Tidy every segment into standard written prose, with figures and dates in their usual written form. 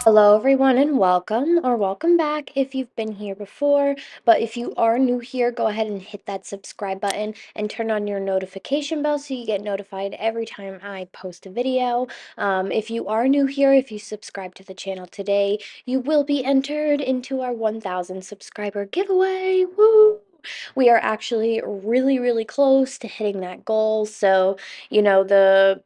Hello, everyone, and welcome or welcome back if you've been here before. But if you are new here, go ahead and hit that subscribe button and turn on your notification bell so you get notified every time I post a video. If you are new here, if you subscribe to the channel today, you will be entered into our 1,000 subscriber giveaway. Woo! We are actually really, really close to hitting that goal. So, the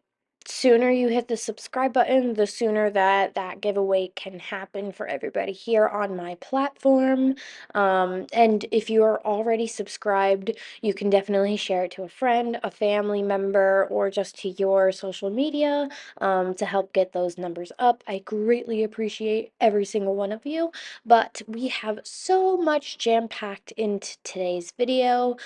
sooner you hit the subscribe button, the sooner that giveaway can happen for everybody here on my platform. And if you are already subscribed, you can definitely share it to a friend, a family member, or just to your social media to help get those numbers up. I greatly appreciate every single one of you, but we have so much jam-packed into today's video.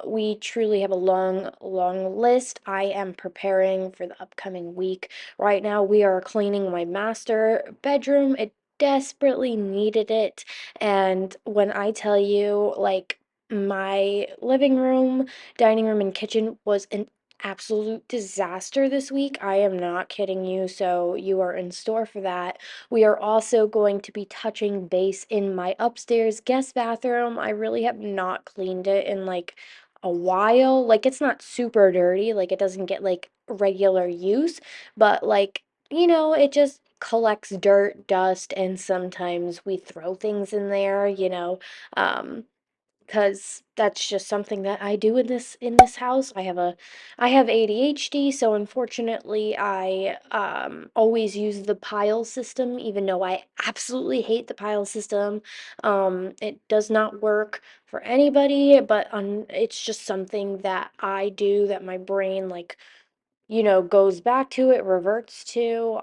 We truly have a long, long list. I am preparing for the upcoming week. Right now, we are cleaning my master bedroom. It desperately needed it. And when I tell you, like, my living room, dining room, and kitchen was an absolute disaster this week. I am not kidding you, so you are in store for that. We are also going to be touching base in my upstairs guest bathroom. I really have not cleaned it in like a while. Like, it's not super dirty, like it doesn't get like regular use, but like, it just collects dirt, dust, and sometimes we throw things in there, um because that's just something that I do in this house. I have ADHD, so unfortunately I always use the pile system, even though I absolutely hate the pile system. It does not work for anybody, but it's just something that I do that my brain like goes back to, it reverts to.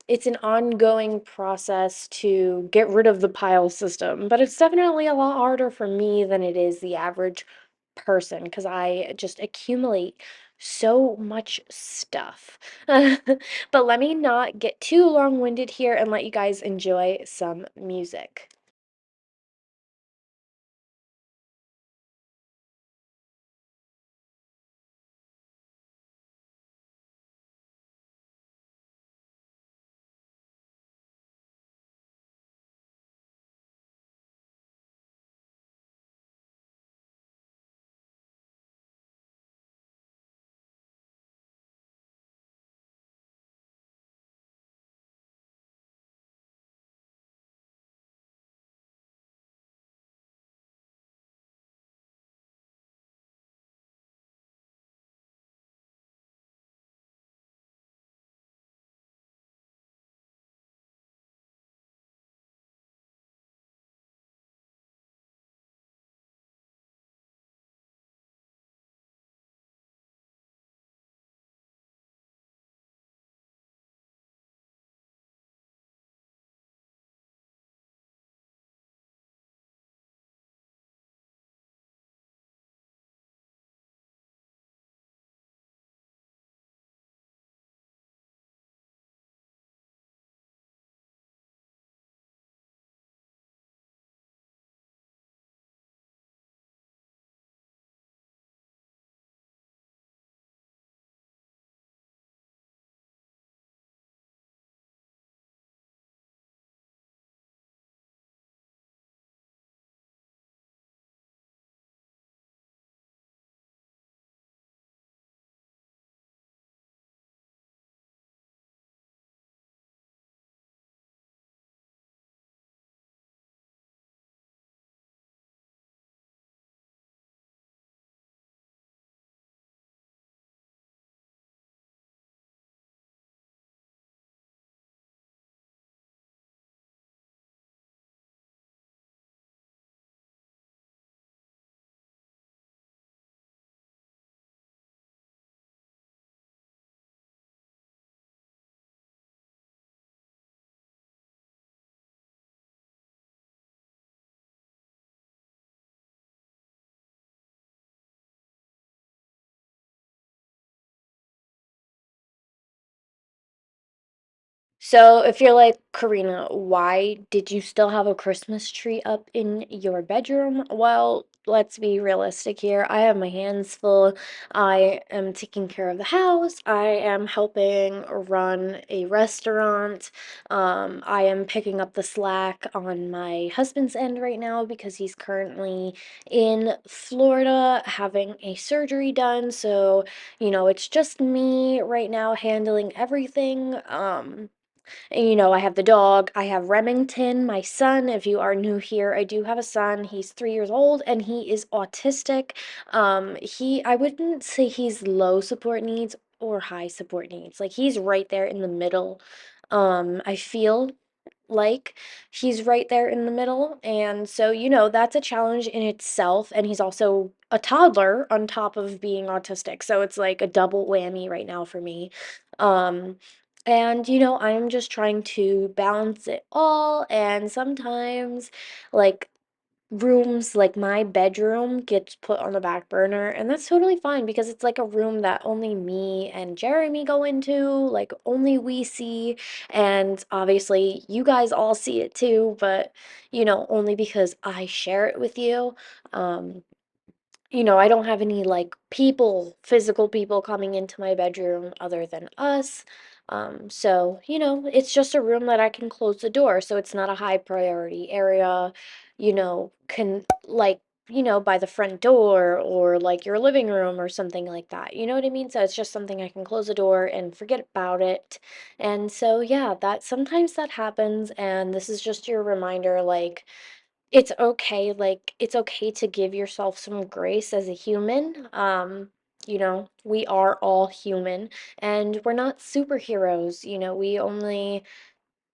It's an ongoing process to get rid of the pile system, but it's definitely a lot harder for me than it is the average person because I just accumulate so much stuff. But let me not get too long-winded here and let you guys enjoy some music. So if you're like, Koreena, why did you still have a Christmas tree up in your bedroom? Well, let's be realistic here. I have my hands full. I am taking care of the house. I am helping run a restaurant. I am picking up the slack on my husband's end right now because he's currently in Florida having a surgery done. So, it's just me right now handling everything. And, I have the dog. I have Remington, my son. If you are new here, I do have a son. He's 3 years old and he is autistic. I wouldn't say he's low support needs or high support needs. Like he's right there in the middle. I feel like he's right there in the middle. And so, that's a challenge in itself. And he's also a toddler on top of being autistic. So it's like a double whammy right now for me. Um, and, I'm just trying to balance it all. And sometimes, like, rooms like my bedroom gets put on the back burner, and that's totally fine because it's like a room that only me and Jeremy go into, like only we see, and obviously you guys all see it too, but only because I share it with you. Um I don't have any like physical people coming into my bedroom other than us. So, it's just a room that I can close the door. So it's not a high priority area, can like, by the front door or like your living room or something like that. You know what I mean? So it's just something I can close the door and forget about it. And so, yeah, that sometimes that happens. And this is just your reminder, like, it's okay to give yourself some grace as a human. We are all human and we're not superheroes. We only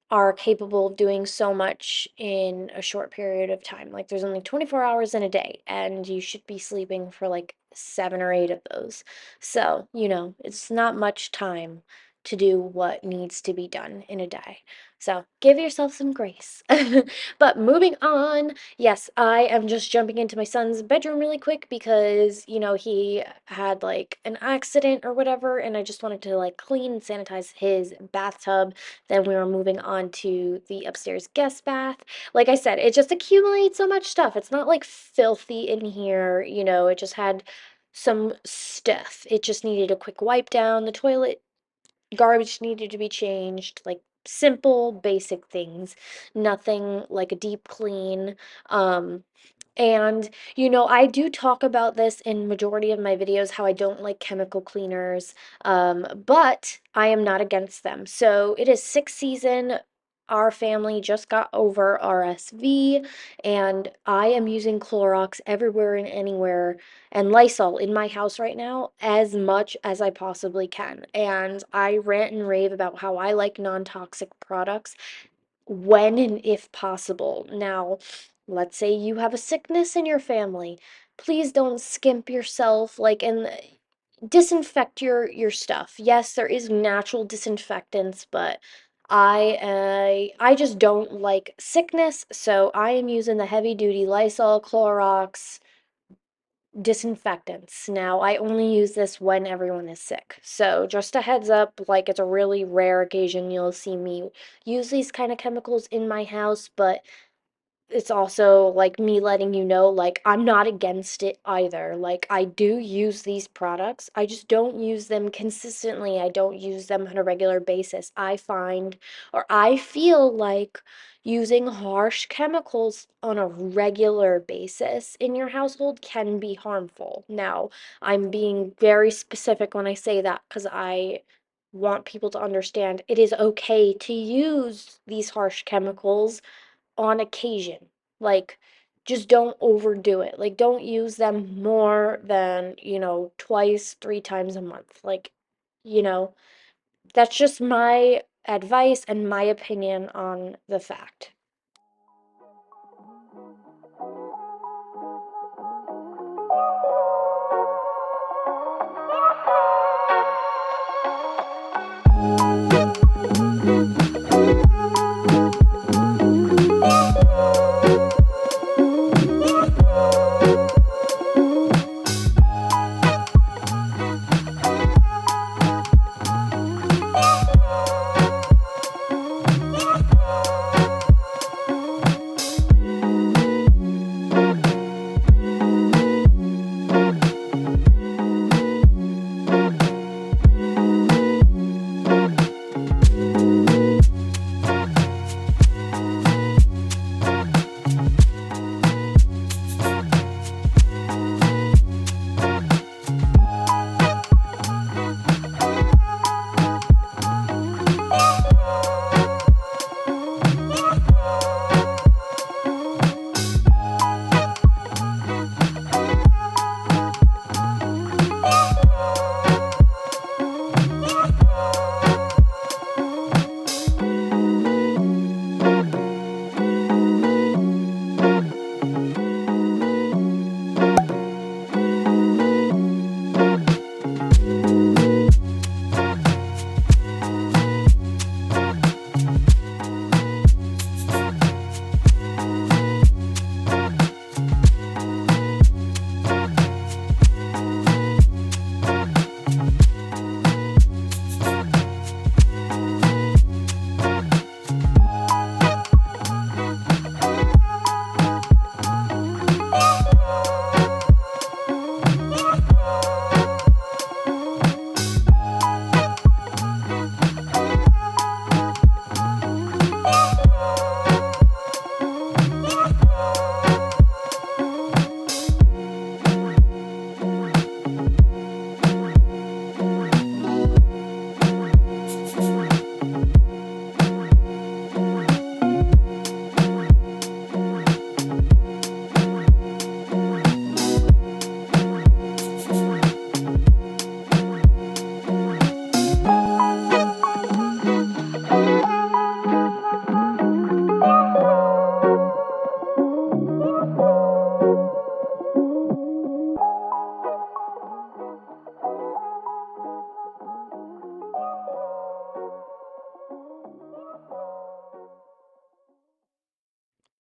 are capable of doing so much in a short period of time. Like there's only 24 hours in a day and you should be sleeping for like 7 or 8 of those. So, it's not much time to do what needs to be done in a day. So, give yourself some grace. But moving on, yes, I am just jumping into my son's bedroom really quick because, he had like an accident or whatever, and I just wanted to like clean and sanitize his bathtub. Then we were moving on to the upstairs guest bath. Like I said, it just accumulates so much stuff. It's not like filthy in here, it just had some stuff. It just needed a quick wipe down. The toilet garbage needed to be changed, like simple, basic things. Nothing like a deep clean. Um, and, I do talk about this in majority of my videos, how I don't like chemical cleaners, but I am not against them. So it is sixth season. Our family just got over RSV, and I am using Clorox everywhere and anywhere and Lysol in my house right now as much as I possibly can. And I rant and rave about how I like non-toxic products when and if possible. Now, let's say you have a sickness in your family. Please don't skimp yourself like and disinfect your stuff. Yes, there is natural disinfectants, but I just don't like sickness, so I am using the heavy duty Lysol, Clorox, disinfectants. Now, I only use this when everyone is sick. So, just a heads up, like it's a really rare occasion you'll see me use these kind of chemicals in my house, but it's also like me letting you know, like, I'm not against it either. Like, I do use these products. I just don't use them consistently. I don't use them on a regular basis. I feel like using harsh chemicals on a regular basis in your household can be harmful. Now, I'm being very specific when I say that because I want people to understand it is okay to use these harsh chemicals on occasion. Like, just don't overdo it. Like, don't use them more than, twice, 3 times a month. Like, you know, that's just my advice and my opinion on the fact.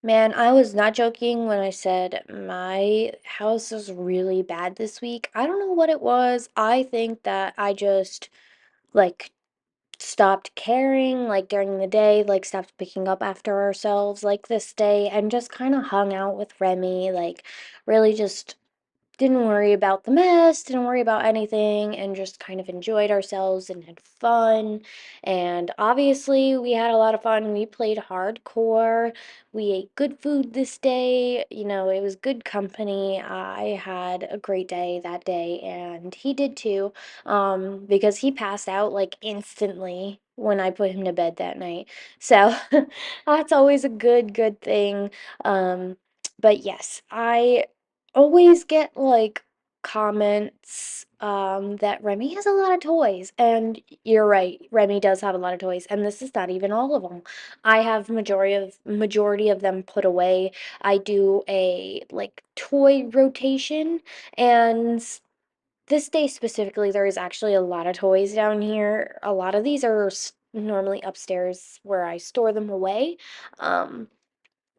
Man, I was not joking when I said my house is really bad this week. I don't know what it was. I think that I just like stopped caring like during the day, like stopped picking up after ourselves like this day and just kind of hung out with Remy, like really just didn't worry about the mess, didn't worry about anything, and just kind of enjoyed ourselves and had fun. And obviously, we had a lot of fun. We played hardcore. We ate good food this day. You know, it was good company. I had a great day that day, and he did too, because he passed out like instantly when I put him to bed that night. So that's always a good thing. Um, but yes, I always get like comments that Remy has a lot of toys, and you're right, Remy does have a lot of toys, and this is not even all of them. I have majority of them put away. I do a like toy rotation, and this day specifically there is actually a lot of toys down here. A lot of these are normally upstairs where I store them away. um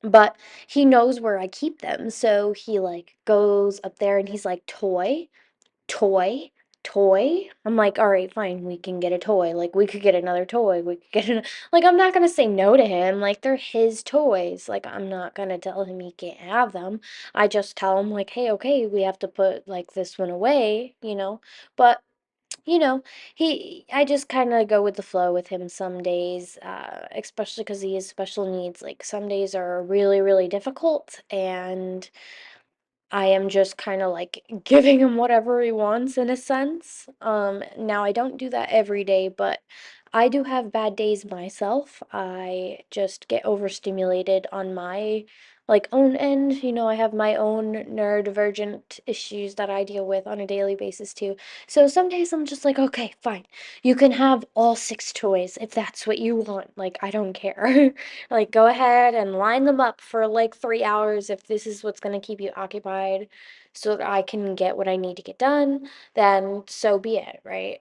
but he knows where I keep them, so he, like, goes up there and he's like, "Toy? Toy? Toy?" I'm like, "Alright, fine, we can get a toy, like, we could get another toy, we could get an" like, I'm not gonna say no to him, like, they're his toys, like, I'm not gonna tell him he can't have them. I just tell him, like, "Hey, okay, we have to put, like, this one away," you know? But you know, I just kind of go with the flow with him some days, especially because he has special needs. Like, some days are really difficult, and I am just kind of like giving him whatever he wants in a sense. Now I don't do that every day, but I do have bad days myself. I just get overstimulated on my like own end. You know, I have my own neurodivergent issues that I deal with on a daily basis too. So some days I'm just like, okay, fine. You can have all six toys if that's what you want. Like, I don't care. Like, go ahead and line them up for like 3 hours if this is what's going to keep you occupied so that I can get what I need to get done, then so be it, right?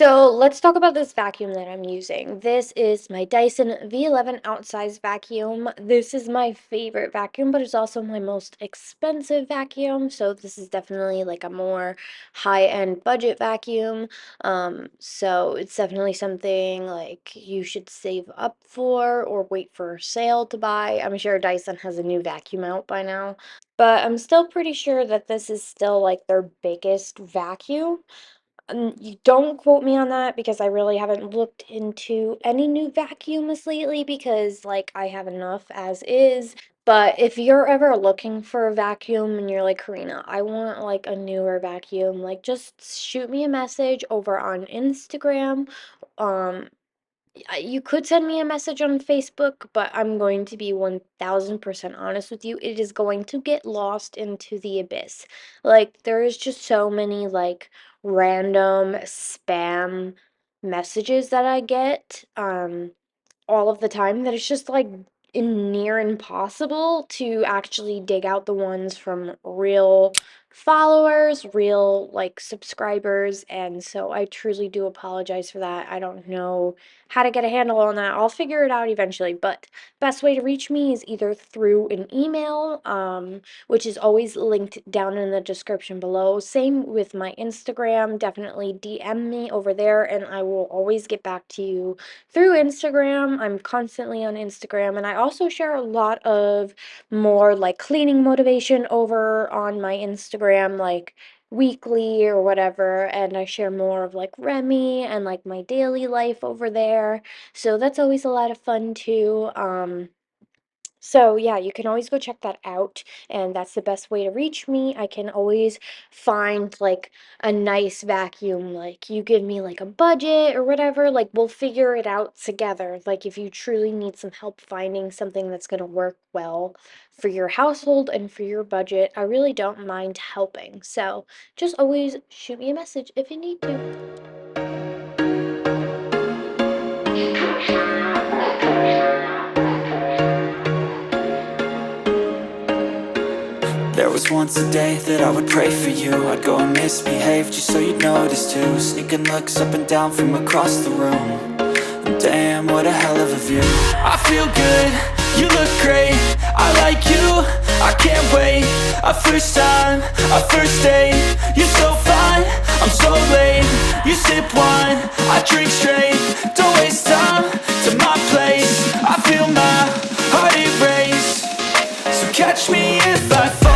So let's talk about this vacuum that I'm using. This is my Dyson V11 outsize vacuum. This is my favorite vacuum, but it's also my most expensive vacuum. So this is definitely like a more high-end budget vacuum. So it's definitely something like you should save up for or wait for a sale to buy. I'm sure Dyson has a new vacuum out by now, but I'm still pretty sure that this is still like their biggest vacuum. You don't quote me on that because I really haven't looked into any new vacuums lately because, like, I have enough as is. But if you're ever looking for a vacuum and you're like, Karina, I want like a newer vacuum, like, just shoot me a message over on Instagram. Um, you could send me a message on Facebook, but I'm going to be 1000% honest with you. It is going to get lost into the abyss. Like, there is just so many, like, random spam messages that I get. All of the time that it's just like near impossible to actually dig out the ones from real followers, real like subscribers, and so I truly do apologize for that. I don't know how to get a handle on that. I'll figure it out eventually, but best way to reach me is either through an email, which is always linked down in the description below. Same with my Instagram. Definitely DM me over there and I will always get back to you through Instagram. I'm constantly on Instagram, and I also share a lot of more like cleaning motivation over on my Instagram, like weekly or whatever, and I share more of like Remy and like my daily life over there. So that's always a lot of fun too. So yeah, you can always go check that out, and that's the best way to reach me. I can always find like a nice vacuum. Like you give me like a budget or whatever, like we'll figure it out together. Like if you truly need some help finding something that's going to work well for your household and for your budget, I really don't mind helping. So just always shoot me a message if you need to. There was once a day that I would pray for you. I'd go and misbehave just so you'd notice too. Sneaking looks up and down from across the room. And damn, what a hell of a view. I feel good, you look great, I like you, I can't wait. A first time, a first date. You're so fine, I'm so late. You sip wine, I drink straight. Don't waste time to my place. I feel my heart erase. So catch me if I fall.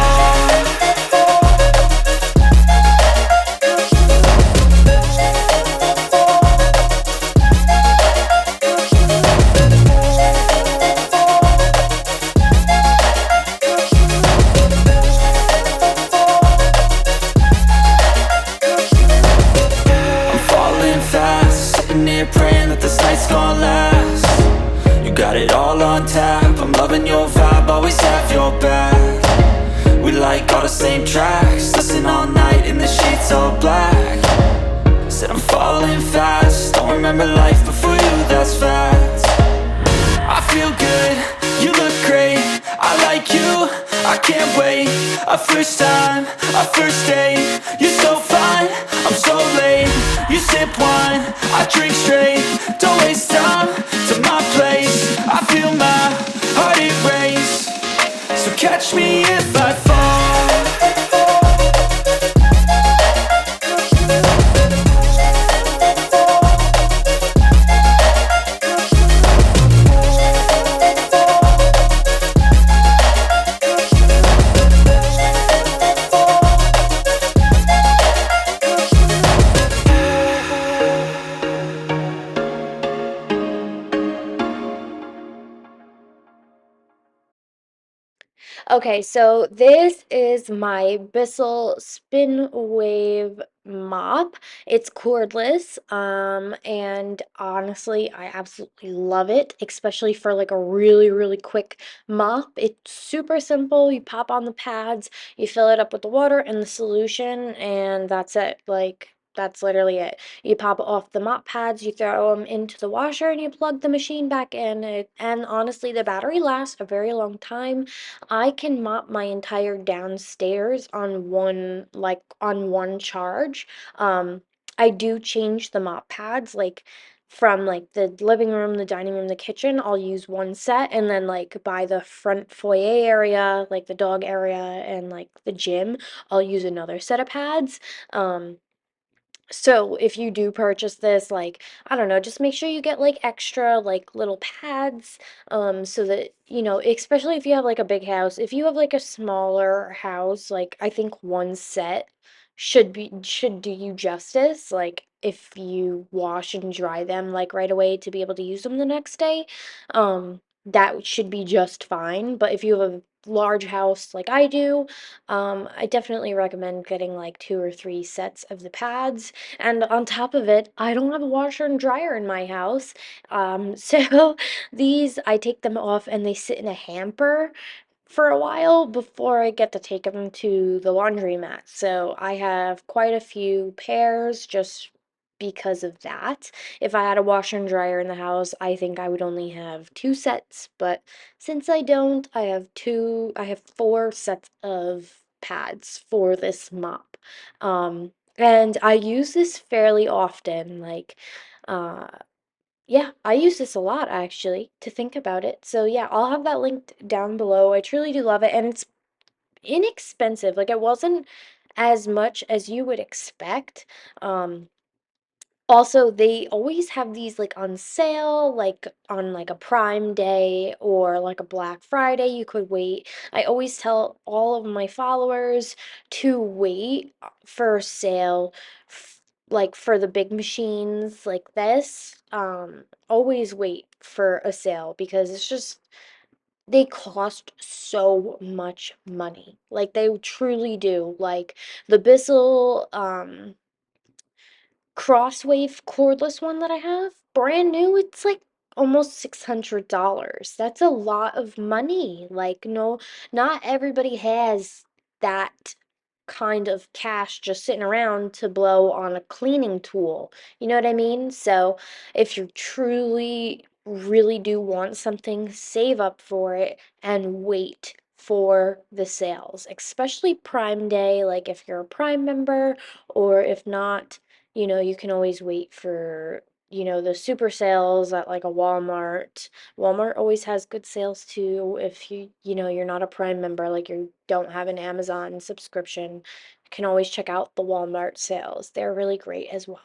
I'm falling fast, sitting here praying that this night's gonna last. You got it all on tap, I'm loving your vibe, always have your back. We like all the same tracks, listen all night in the sheets all black. Said I'm falling fast, don't remember life before you, that's fact. I feel good, you look great, I like you, I can't wait. A first time, a first date. You're so fine, I'm so late. You sip wine, I drink straight. Don't waste time to my place. I feel my heart erase. So catch me if I fall. Okay, so this is my Bissell Spin Wave mop. It's cordless, and honestly, I absolutely love it, especially for like a really, really quick mop. It's super simple. You pop on the pads, you fill it up with the water and the solution, and that's it. Like, that's literally it. You pop off the mop pads, you throw them into the washer, and you plug the machine back in. And honestly, the battery lasts a very long time. I can mop my entire downstairs on one charge. Um, I do change the mop pads, like, from, like, the living room, the dining room, the kitchen, I'll use one set, and then, like, by the front foyer area, like, the dog area and, like, the gym, I'll use another set of pads. Um, so if you do purchase this, like, I don't know, just make sure you get like extra like little pads, so that, especially if you have like a big house. If you have like a smaller house, like I think one set should do you justice. Like if you wash and dry them like right away to be able to use them the next day, that should be just fine. But if you have a large house like I do, I definitely recommend getting like 2 or 3 sets of the pads. And on top of it, I don't have a washer and dryer in my house. So these, I take them off and they sit in a hamper for a while before I get to take them to the laundromat. So I have quite a few pairs just because of that. If I had a washer and dryer in the house, I think I would only have 2 sets, but since I don't, I have 4 sets of pads for this mop. And I use this fairly often, like, uh, yeah, I use this a lot actually, to think about it. So yeah, I'll have that linked down below. I truly do love it, and it's inexpensive. Like it wasn't as much as you would expect. Um, Also, they always have these like on sale, like on like a Prime Day or like a Black Friday. You could wait. I always tell all of my followers to wait for a sale, like for the big machines like this. Always wait for a sale because it's just they cost so much money. Like they truly do. Like the Bissell, Crosswave cordless one that I have, brand new, it's like almost $600. That's a lot of money. Like, no, not everybody has that kind of cash just sitting around to blow on a cleaning tool. You know what I mean? So, if you truly really do want something, save up for it and wait for the sales, especially Prime Day, like if you're a Prime member, or if not, you can always wait for, the super sales at like a Walmart. Walmart always has good sales too. If you're not a Prime member, like you don't have an Amazon subscription, you can always check out the Walmart sales. They're really great as well.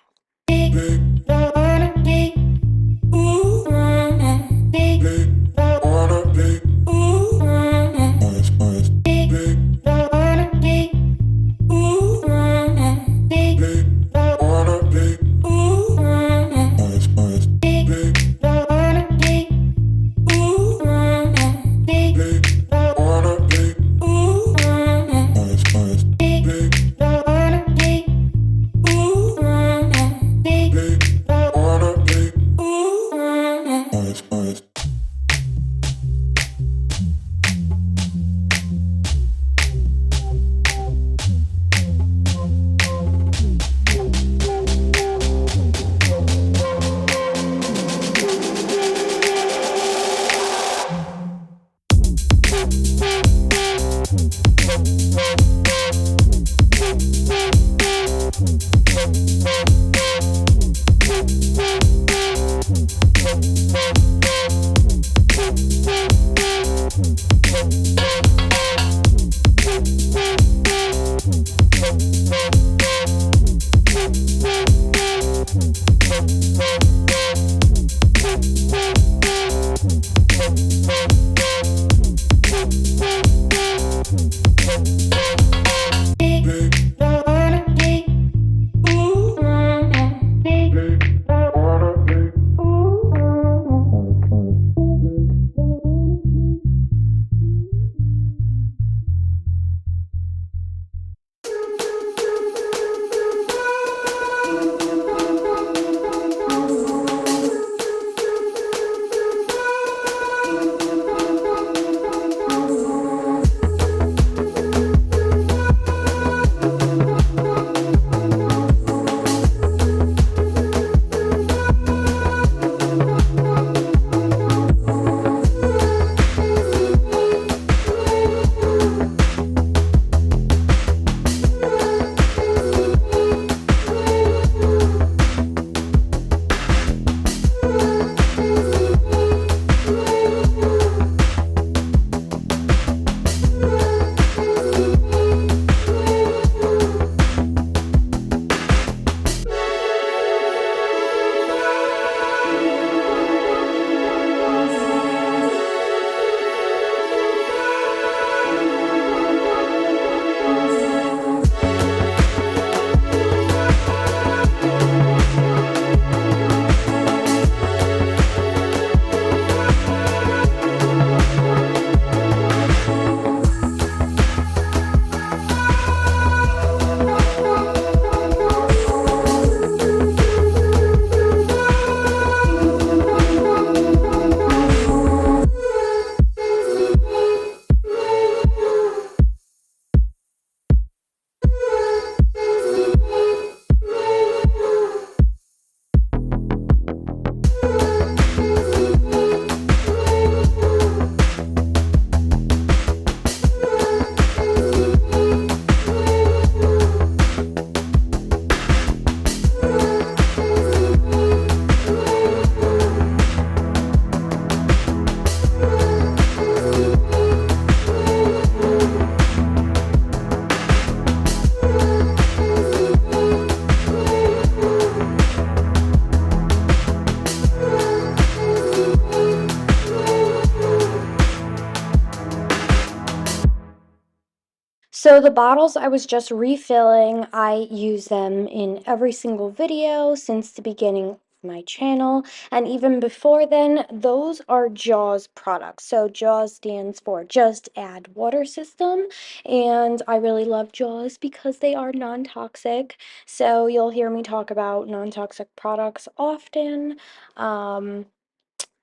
So the bottles I was just refilling, I use them in every single video since the beginning of my channel. And even before then, those are JAWS products. So JAWS stands for Just Add Water System. And I really love JAWS because they are non-toxic. So you'll hear me talk about non-toxic products often. Um,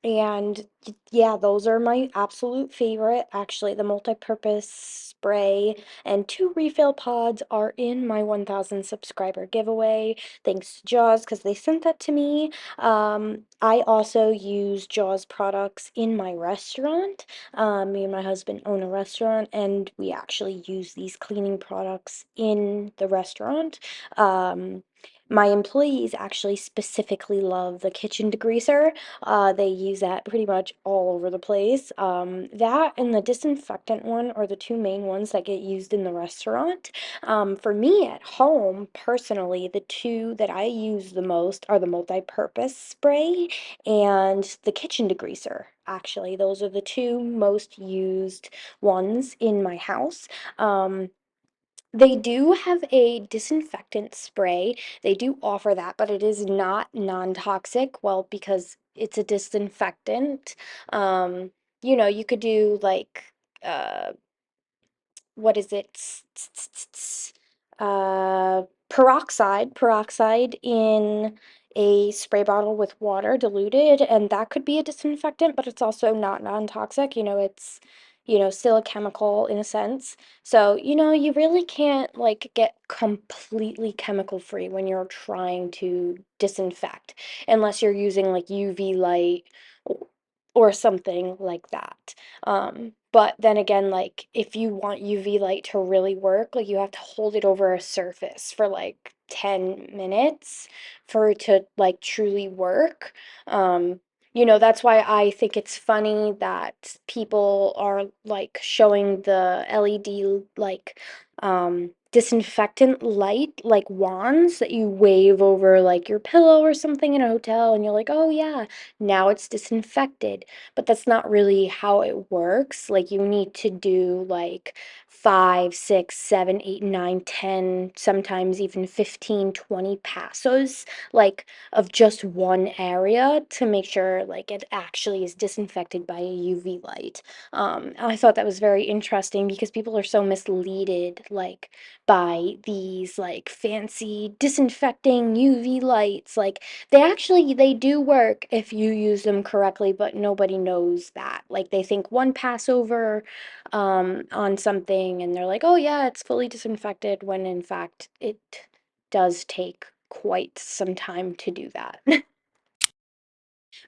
and yeah, those are my absolute favorite. Actually, the multi-purpose spray and 2 refill pods are in my 1000 subscriber giveaway. Thanks to Jaws because they sent that to me. I also use Jaws products in my restaurant. Me and my husband own a restaurant, and we actually use these cleaning products in the restaurant. Um, my employees actually specifically love the kitchen degreaser. They use that pretty much all over the place. That and the disinfectant one are the two main ones that get used in the restaurant. For me at home, personally, the two that I use the most are the multi-purpose spray and the kitchen degreaser. Actually, those are the two most used ones in my house. They do have a disinfectant spray. They do offer that, but it is not non-toxic. Well, because it's a disinfectant. Um, you could do like uh what is it? Peroxide in a spray bottle with water diluted, and that could be a disinfectant, but it's also not non-toxic. It's, still a chemical in a sense. So, you really can't like get completely chemical free when you're trying to disinfect, unless you're using like UV light o- or something like that. But then again, like if you want UV light to really work, like you have to hold it over a surface for like 10 minutes for it to like truly work. Um, that's why I think it's funny that people are like showing the LED like disinfectant light like wands that you wave over like your pillow or something in a hotel and you're like, "Oh yeah, now it's disinfected." But that's not really how it works. Like you need to do like 5, 6, 7, 8, 9, 10, sometimes even 15, 20 passos, like of just one area to make sure like it actually is disinfected by a UV light. I thought that was very interesting because people are so misleaded like by these like fancy disinfecting UV lights. Like they do work if you use them correctly, but nobody knows that. Like they think one Passover on something and they're like, "Oh yeah, it's fully disinfected," when in fact it does take quite some time to do that.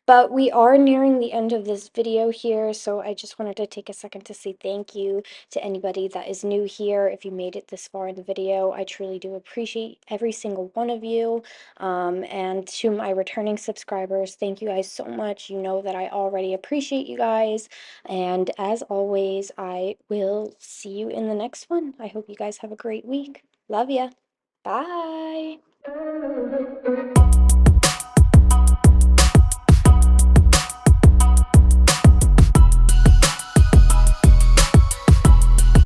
But we are nearing the end of this video here, so I just wanted to take a second to say thank you to anybody that is new here. If you made it this far in the video, I truly do appreciate every single one of you. And to my returning subscribers, thank you guys so much. You know that I already appreciate you guys. And as always, I will see you in the next one. I hope you guys have a great week. Love ya. Bye.